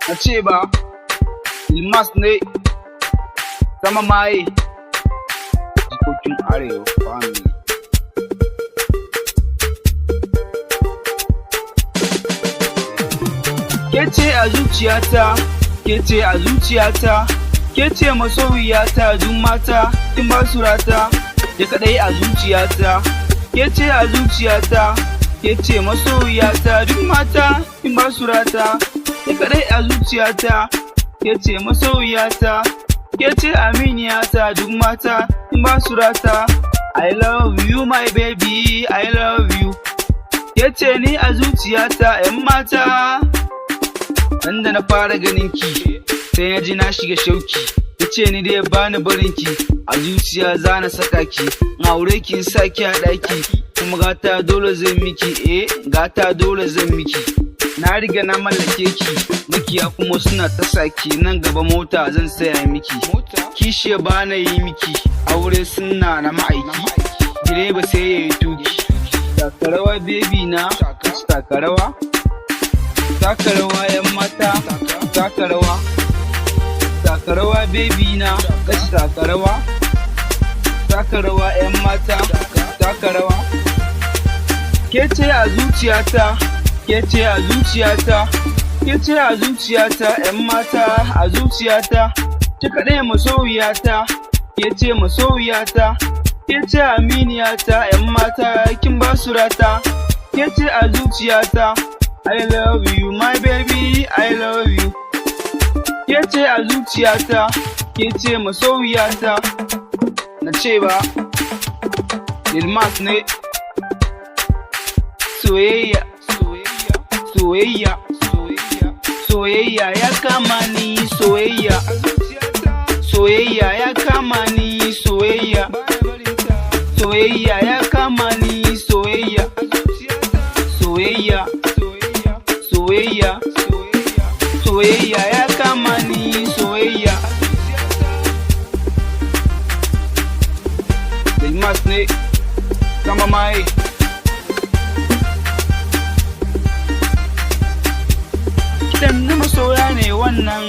na ce ba Ilmas ne sama maye jikokin arewa family. Kece a zuciyata, kece a zuciyata, kece masoyiyata duk mata kin ba su rata, ke kadai a zuciyata, kece a zuciyata, kece masoyiyata duk mata kin ba su rata, ke kadai a zuciyata, kece masoyiyata, kece aminiyata duk mata kin ba su rata. I love you my baby, I love you. Kece ni a zuciyata 'yan mata. Dan da na fara ganin ki sai na ji na shiga shauki, yace ni dai bani barin ki a zuciya za na saka ki, in aure ki in sa ki a ɗaki, kuma gata dole zan miki, gata dole zan miki. Na riga na mallake ki, makiya kuma suna ta saki, nan gaba mota zan saya miki, kishiya ba na yi miki, aure suna na ma'aiki, direba sai ya yi tuki. Taka rawa baby na, taka rawa. Taka rawa 'yan mata, taka rawa. Taka rawa baby na, kashi taka rawa. Taka rawa 'yan mata, taka rawa. Kece a zuciyata, kece a zuciyata, kece a zuciyata 'yan mata a zuciyata. Ki kaɗai masoyiyata, kece masoyiyata, kece aminiyata 'yan mata kin ba su rata, kece a zuciyata. I love you my baby, I love you. Kece a zuciyata, kece masoyiyata. Na ce ba Ilmas ne. Soyayya, soyayya, soyayya, soyayya, soyayya ya kama ni soyayya. Soyayya ya kama ni soyayya. Soyayya ya kama ni soyayya. Soyayya, soyayya, soyayya ya kama ni soyayya. Ilmas ne sama maye. Kiɗan na masoya ne wannan.